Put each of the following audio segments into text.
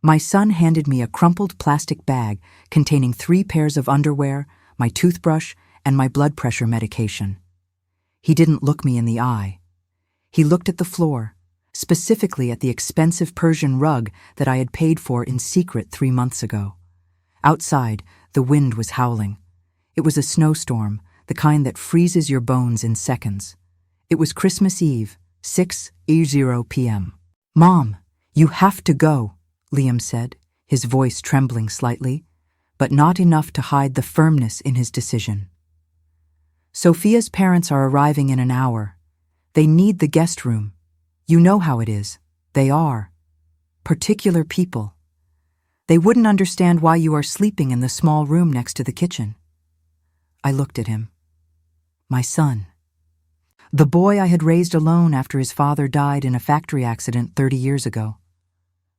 My son handed me a crumpled plastic bag containing 3 pairs of underwear, my toothbrush, and my blood pressure medication. He didn't look me in the eye. He looked at the floor, specifically at the expensive Persian rug that I had paid for in secret 3 months ago. Outside, the wind was howling. It was a snowstorm, the kind that freezes your bones in seconds. It was Christmas Eve, 6:00 p.m. "Mom, you have to go," Liam said, his voice trembling slightly, but not enough to hide the firmness in his decision. "Sofia's parents are arriving in an hour. They need the guest room. You know how it is. They are particular people. They wouldn't understand why you are sleeping in the small room next to the kitchen." I looked at him. My son. The boy I had raised alone after his father died in a factory accident 30 years ago.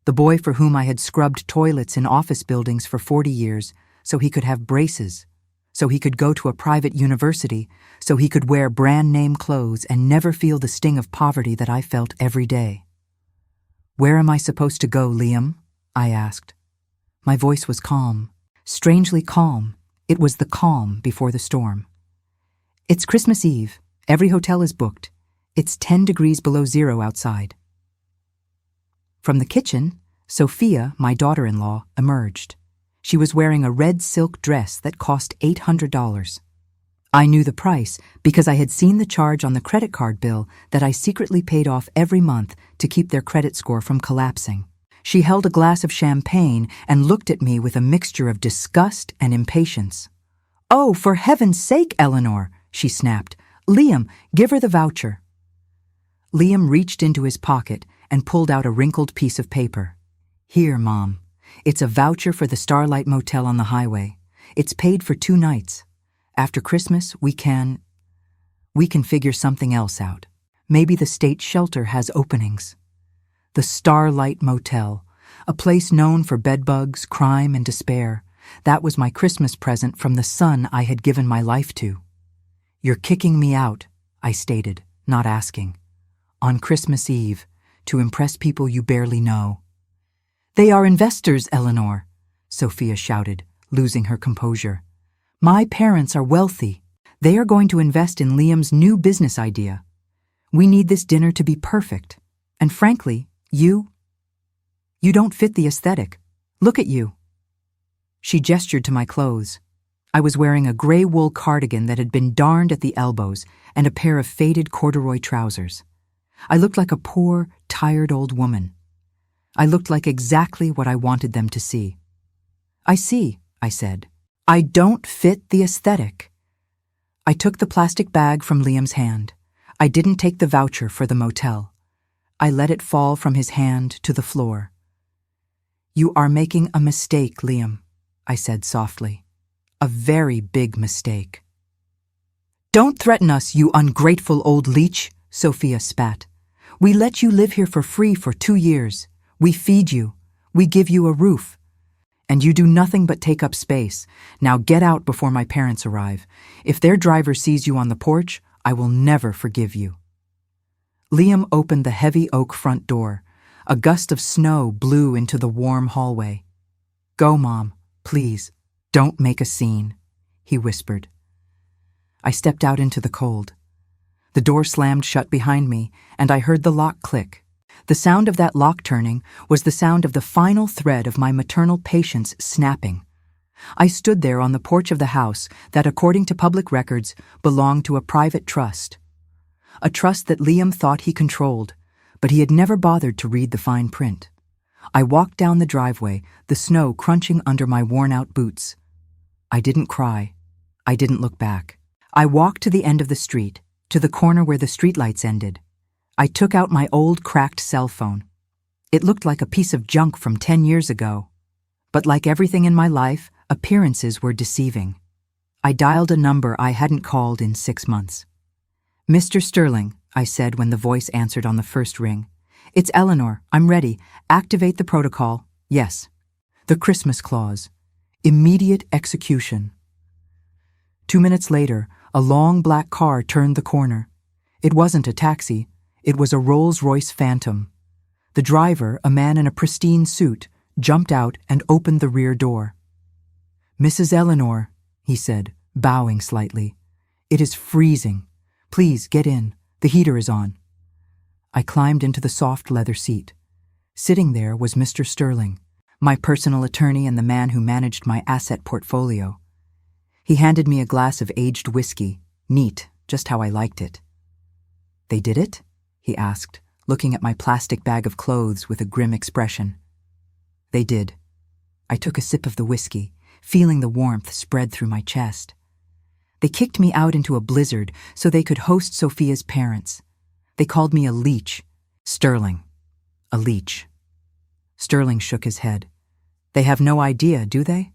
The boy for whom I had scrubbed toilets in office buildings for 40 years so he could have braces, so he could go to a private university, so he could wear brand-name clothes and never feel the sting of poverty that I felt every day. "Where am I supposed to go, Liam?" I asked. My voice was calm, strangely calm. It was the calm before the storm. "It's Christmas Eve. Every hotel is booked. It's 10 degrees below zero outside." From the kitchen, Sofia, my daughter-in-law, emerged. She was wearing a red silk dress that cost $800. I knew the price because I had seen the charge on the credit card bill that I secretly paid off every month to keep their credit score from collapsing. She held a glass of champagne and looked at me with a mixture of disgust and impatience. "Oh, for heaven's sake, Eleanor," she snapped. "Liam, give her the voucher." Liam reached into his pocket and pulled out a wrinkled piece of paper. "Here, Mom. It's a voucher for the Starlight Motel on the highway. It's paid for 2 nights. After Christmas, we can figure something else out. Maybe the state shelter has openings." The Starlight Motel, a place known for bedbugs, crime, and despair. That was my Christmas present from the son I had given my life to. "You're kicking me out," I stated, not asking. "On Christmas Eve, to impress people you barely know." "They are investors, Eleanor," Sofia shouted, losing her composure. "My parents are wealthy. They are going to invest in Liam's new business idea. We need this dinner to be perfect. And frankly, you don't fit the aesthetic. Look at you." She gestured to my clothes. I was wearing a gray wool cardigan that had been darned at the elbows and a pair of faded corduroy trousers. I looked like a poor, tired old woman. I looked like exactly what I wanted them to see. "I see," I said. "I don't fit the aesthetic." I took the plastic bag from Liam's hand. I didn't take the voucher for the motel. I let it fall from his hand to the floor. "You are making a mistake, Liam," I said softly. "A very big mistake." "Don't threaten us, you ungrateful old leech," Sofia spat. "We let you live here for free for 2 years. We feed you. We give you a roof. And you do nothing but take up space. Now get out before my parents arrive. If their driver sees you on the porch, I will never forgive you." Liam opened the heavy oak front door. A gust of snow blew into the warm hallway. "Go, Mom, please. Don't make a scene," he whispered. I stepped out into the cold. The door slammed shut behind me, and I heard the lock click. The sound of that lock turning was the sound of the final thread of my maternal patience snapping. I stood there on the porch of the house that, according to public records, belonged to a private trust. A trust that Liam thought he controlled, but he had never bothered to read the fine print. I walked down the driveway, the snow crunching under my worn-out boots. I didn't cry. I didn't look back. I walked to the end of the street, to the corner where the streetlights ended. I took out my old cracked cell phone. It looked like a piece of junk from 10 years ago. But like everything in my life, appearances were deceiving. I dialed a number I hadn't called in 6 months. "Mr. Sterling," I said when the voice answered on the first ring. "It's Eleanor. I'm ready. Activate the protocol. Yes." The Christmas clause. Immediate execution. 2 minutes later, a long black car turned the corner. It wasn't a taxi. It was a Rolls-Royce Phantom. The driver, a man in a pristine suit, jumped out and opened the rear door. "Mrs. Eleanor," he said, bowing slightly. "It is freezing. Please get in. The heater is on." I climbed into the soft leather seat. Sitting there was Mr. Sterling, my personal attorney and the man who managed my asset portfolio. He handed me a glass of aged whiskey, neat, just how I liked it. "They did it?" he asked, looking at my plastic bag of clothes with a grim expression. "They did." I took a sip of the whiskey, feeling the warmth spread through my chest. "They kicked me out into a blizzard so they could host Sofia's parents. They called me a leech." "Sterling. A leech." Sterling shook his head. "They have no idea, do they?"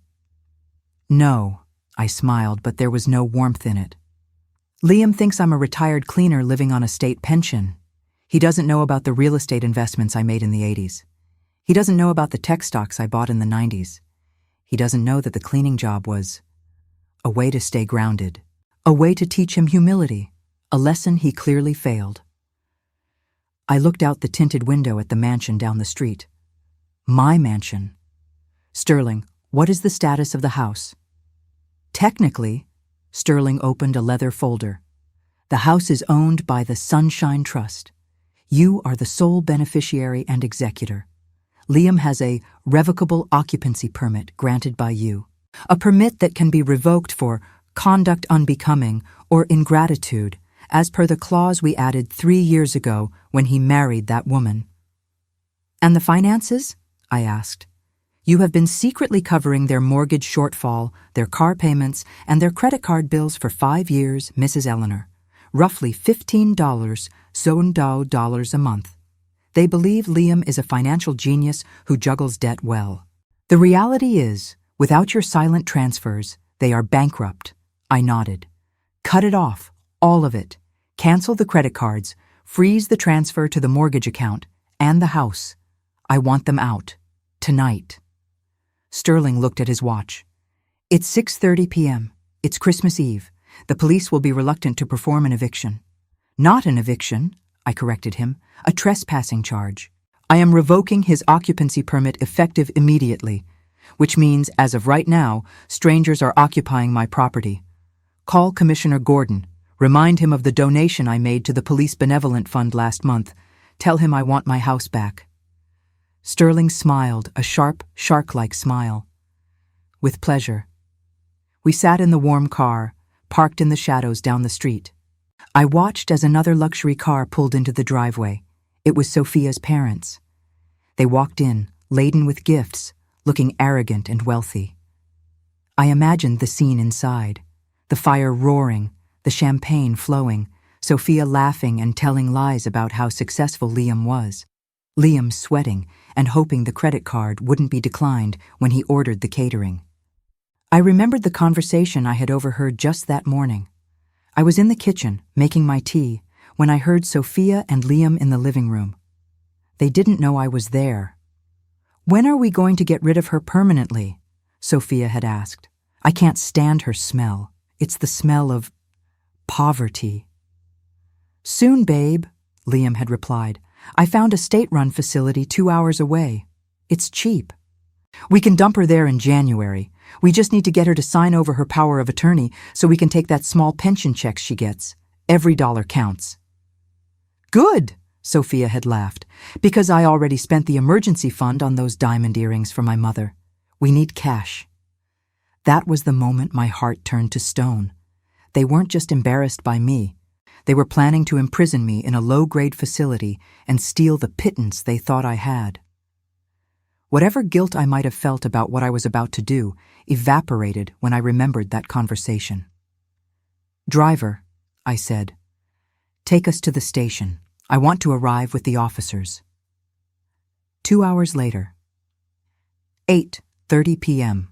"No," I smiled, but there was no warmth in it. "Liam thinks I'm a retired cleaner living on a state pension. He doesn't know about the real estate investments I made in the 80s. He doesn't know about the tech stocks I bought in the 90s. He doesn't know that the cleaning job was a way to stay grounded, a way to teach him humility, a lesson he clearly failed." I looked out the tinted window at the mansion down the street. My mansion. "Sterling, what is the status of the house?" "Technically," Sterling opened a leather folder, "the house is owned by the Sunshine Trust. You are the sole beneficiary and executor. Liam has a revocable occupancy permit granted by you, a permit that can be revoked for conduct unbecoming or ingratitude, as per the clause we added 3 years ago when he married that woman." "And the finances?" I asked. "You have been secretly covering their mortgage shortfall, their car payments, and their credit card bills for 5 years, Mrs. Eleanor. Roughly $15 dollars a month. They believe Liam is a financial genius who juggles debt well. The reality is, without your silent transfers, they are bankrupt." I nodded. "Cut it off, all of it. Cancel the credit cards, freeze the transfer to the mortgage account, and the house. I want them out. Tonight." Sterling looked at his watch. "It's 6:30 p.m. It's Christmas Eve. The police will be reluctant to perform an eviction." "Not an eviction," I corrected him, "a trespassing charge. I am revoking his occupancy permit effective immediately, which means, as of right now, strangers are occupying my property. Call Commissioner Gordon. Remind him of the donation I made to the Police Benevolent Fund last month. Tell him I want my house back." Sterling smiled, a sharp, shark-like smile. "With pleasure." We sat in the warm car, parked in the shadows down the street. I watched as another luxury car pulled into the driveway. It was Sofia's parents. They walked in, laden with gifts, looking arrogant and wealthy. I imagined the scene inside, the fire roaring, the champagne flowing, Sofia laughing and telling lies about how successful Liam was. Liam sweating and hoping the credit card wouldn't be declined when he ordered the catering. I remembered the conversation I had overheard just that morning. I was in the kitchen, making my tea, when I heard Sofia and Liam in the living room. They didn't know I was there. "When are we going to get rid of her permanently?" Sofia had asked. "I can't stand her smell. It's the smell of poverty." "Soon, babe," Liam had replied. "I found a state-run facility 2 hours away. It's cheap. We can dump her there in January. We just need to get her to sign over her power of attorney so we can take that small pension check she gets. Every dollar counts." "Good," Sofia had laughed, "because I already spent the emergency fund on those diamond earrings for my mother. We need cash." That was the moment my heart turned to stone. They weren't just embarrassed by me. They were planning to imprison me in a low-grade facility and steal the pittance they thought I had. Whatever guilt I might have felt about what I was about to do evaporated when I remembered that conversation. "Driver," I said, "take us to the station. I want to arrive with the officers." 2 hours later. 8:30 p.m.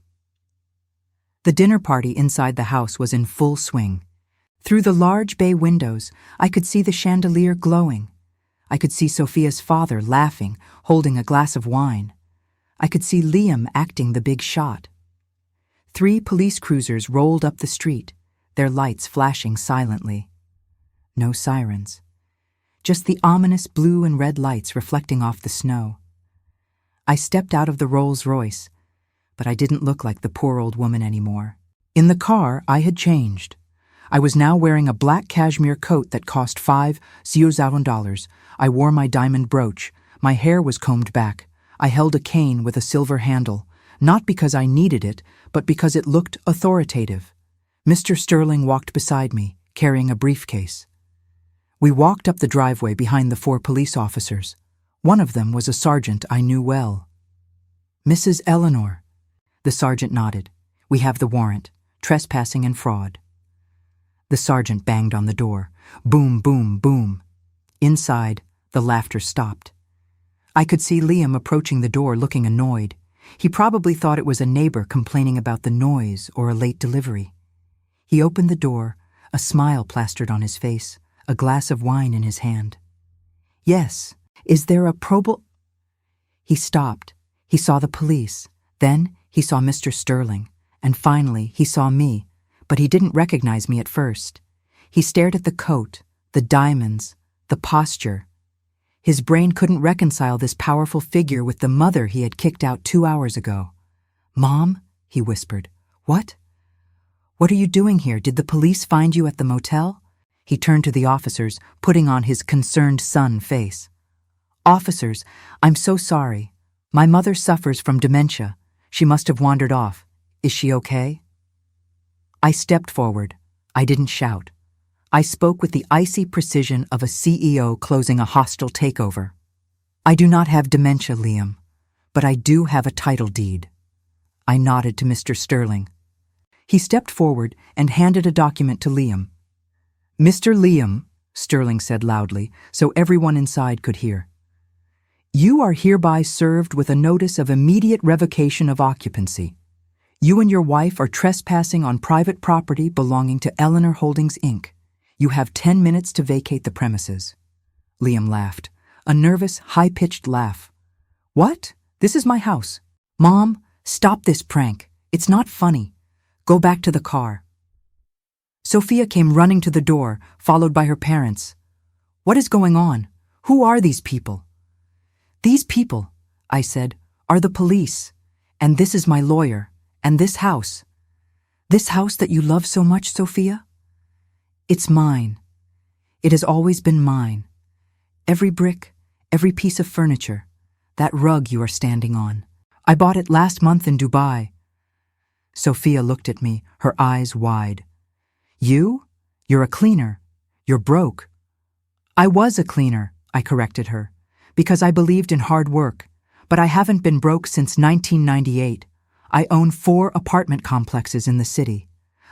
The dinner party inside the house was in full swing. Through the large bay windows, I could see the chandelier glowing. I could see Sofia's father laughing, holding a glass of wine. I could see Liam acting the big shot. 3 police cruisers rolled up the street, their lights flashing silently. No sirens. Just the ominous blue and red lights reflecting off the snow. I stepped out of the Rolls-Royce, but I didn't look like the poor old woman anymore. In the car, I had changed. I was now wearing a black cashmere coat that cost $5,000. I wore my diamond brooch. My hair was combed back. I held a cane with a silver handle, not because I needed it, but because it looked authoritative. Mr. Sterling walked beside me, carrying a briefcase. We walked up the driveway behind the 4 police officers. One of them was a sergeant I knew well. "Mrs. Eleanor." The sergeant nodded. "We have the warrant. Trespassing and fraud." The sergeant banged on the door. Boom, boom, boom. Inside, the laughter stopped. I could see Liam approaching the door looking annoyed. He probably thought it was a neighbor complaining about the noise or a late delivery. He opened the door, a smile plastered on his face, a glass of wine in his hand. "Yes, is there a probable—" He stopped. He saw the police. Then he saw Mr. Sterling. And finally, he saw me, but he didn't recognize me at first. He stared at the coat, the diamonds, the posture. His brain couldn't reconcile this powerful figure with the mother he had kicked out 2 hours ago. "Mom?" he whispered. "What? What are you doing here? Did the police find you at the motel?" He turned to the officers, putting on his concerned son face. "Officers, I'm so sorry. My mother suffers from dementia. She must have wandered off. Is she okay?" I stepped forward. I didn't shout. I spoke with the icy precision of a CEO closing a hostile takeover. "I do not have dementia, Liam, but I do have a title deed." I nodded to Mr. Sterling. He stepped forward and handed a document to Liam. "Mr. Liam," Sterling said loudly, so everyone inside could hear, "you are hereby served with a notice of immediate revocation of occupancy. You and your wife are trespassing on private property belonging to Eleanor Holdings, Inc. You have 10 minutes to vacate the premises." Liam laughed, a nervous, high-pitched laugh. "What? This is my house. Mom, stop this prank. It's not funny. Go back to the car." Sofia came running to the door, followed by her parents. "What is going on? Who are these people?" "These people," I said, "are the police. And this is my lawyer. And this house. This house that you love so much, Sofia? It's mine. It has always been mine. Every brick, every piece of furniture, that rug you are standing on. I bought it last month in Dubai." Sofia looked at me, her eyes wide. "You? You're a cleaner. You're broke." "I was a cleaner," I corrected her, "because I believed in hard work, but I haven't been broke since 1998. I own 4 apartment complexes in the city.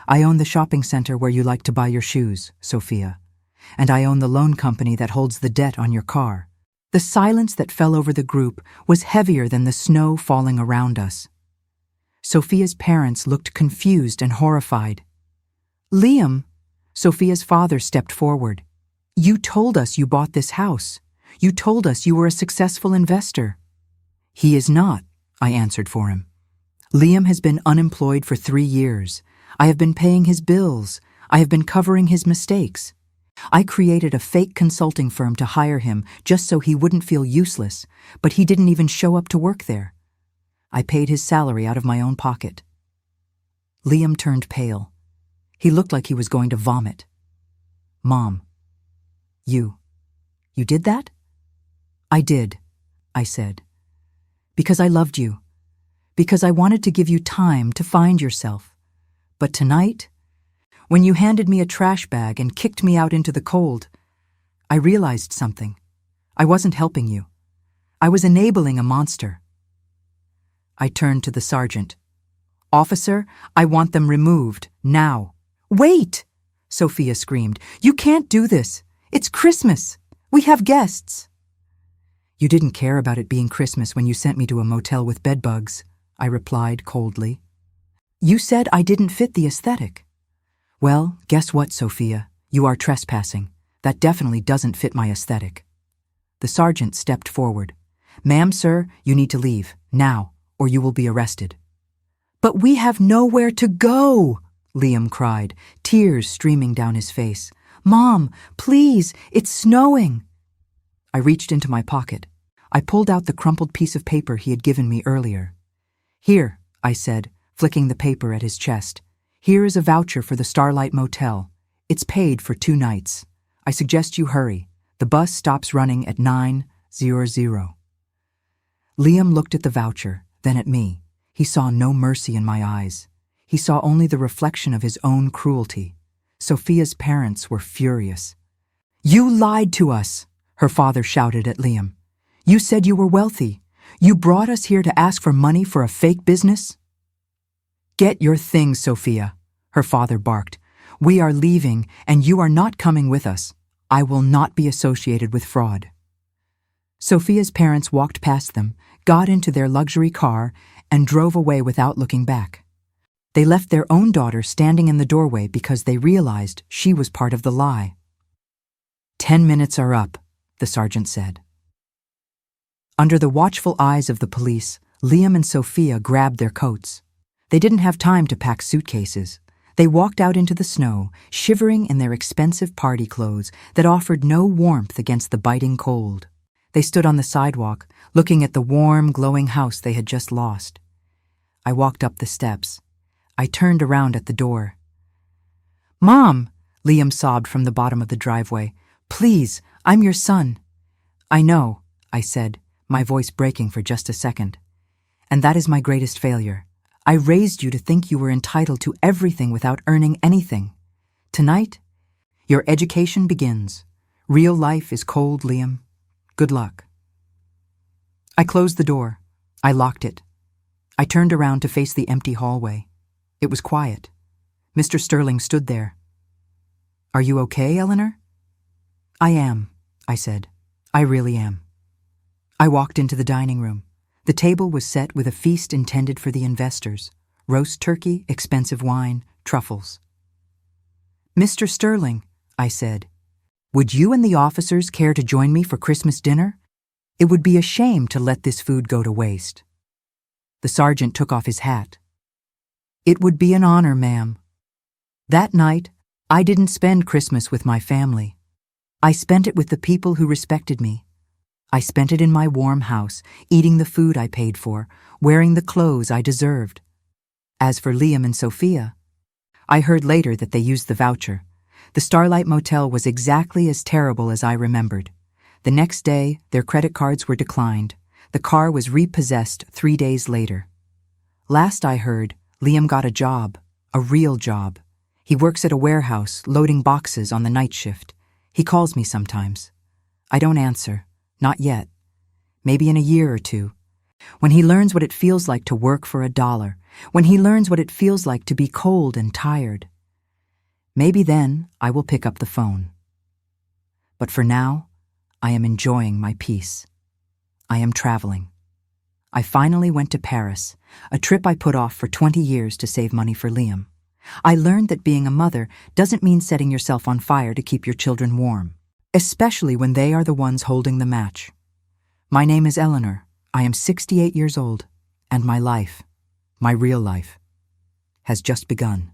I own the shopping center where you like to buy your shoes, Sofia. And I own the loan company that holds the debt on your car." The silence that fell over the group was heavier than the snow falling around us. Sofia's parents looked confused and horrified. "Liam," Sofia's father stepped forward. "You told us you bought this house. You told us you were a successful investor." "He is not," I answered for him. "Liam has been unemployed for 3 years. I have been paying his bills. I have been covering his mistakes. I created a fake consulting firm to hire him just so he wouldn't feel useless, but he didn't even show up to work there. I paid his salary out of my own pocket." Liam turned pale. He looked like he was going to vomit. "Mom, you did that?" "I did," I said. "Because I loved you. Because I wanted to give you time to find yourself. But tonight, when you handed me a trash bag and kicked me out into the cold, I realized something. I wasn't helping you. I was enabling a monster." I turned to the sergeant. "Officer, I want them removed, now." "Wait!" Sofia screamed. "You can't do this. It's Christmas. We have guests." "You didn't care about it being Christmas when you sent me to a motel with bedbugs," I replied coldly. "You said I didn't fit the aesthetic." "Well, guess what, Sofia? You are trespassing. That definitely doesn't fit my aesthetic." The sergeant stepped forward. "Ma'am, sir, you need to leave, now, or you will be arrested." "But we have nowhere to go!" Liam cried, tears streaming down his face. "Mom, please, it's snowing." I reached into my pocket. I pulled out the crumpled piece of paper he had given me earlier. "Here," I said, flicking the paper at his chest. "Here is a voucher for the Starlight Motel. It's paid for 2 nights. I suggest you hurry. The bus stops running at 9:00. Liam looked at the voucher, then at me. He saw no mercy in my eyes. He saw only the reflection of his own cruelty. Sofia's parents were furious. "You lied to us," her father shouted at Liam. "You said you were wealthy. You brought us here to ask for money for a fake business?" "Get your things, Sofia," her father barked. "We are leaving, and you are not coming with us. I will not be associated with fraud." Sofia's parents walked past them, got into their luxury car, and drove away without looking back. They left their own daughter standing in the doorway because they realized she was part of the lie. "10 minutes are up," the sergeant said. Under the watchful eyes of the police, Liam and Sofia grabbed their coats. They didn't have time to pack suitcases. They walked out into the snow, shivering in their expensive party clothes that offered no warmth against the biting cold. They stood on the sidewalk, looking at the warm, glowing house they had just lost. I walked up the steps. I turned around at the door. "Mom," Liam sobbed from the bottom of the driveway. "Please, I'm your son." "I know," I said, my voice breaking for just a second. "And that is my greatest failure. I raised you to think you were entitled to everything without earning anything. Tonight, your education begins. Real life is cold, Liam. Good luck." I closed the door. I locked it. I turned around to face the empty hallway. It was quiet. Mr. Sterling stood there. "Are you okay, Eleanor?" "I am," I said. "I really am." I walked into the dining room. The table was set with a feast intended for the investors: roast turkey, expensive wine, truffles. "Mr. Sterling," I said, "would you and the officers care to join me for Christmas dinner? It would be a shame to let this food go to waste." The sergeant took off his hat. "It would be an honor, ma'am." That night, I didn't spend Christmas with my family. I spent it with the people who respected me. I spent it in my warm house, eating the food I paid for, wearing the clothes I deserved. As for Liam and Sofia, I heard later that they used the voucher. The Starlight Motel was exactly as terrible as I remembered. The next day, their credit cards were declined. The car was repossessed 3 days later. Last I heard, Liam got a job, a real job. He works at a warehouse, loading boxes on the night shift. He calls me sometimes. I don't answer. Not yet. Maybe in a year or 2. When he learns what it feels like to work for $1. When he learns what it feels like to be cold and tired. Maybe then I will pick up the phone. But for now, I am enjoying my peace. I am traveling. I finally went to Paris, a trip I put off for 20 years to save money for Liam. I learned that being a mother doesn't mean setting yourself on fire to keep your children warm, especially when they are the ones holding the match. My name is Eleanor. I am 68 years old, and my life, my real life, has just begun.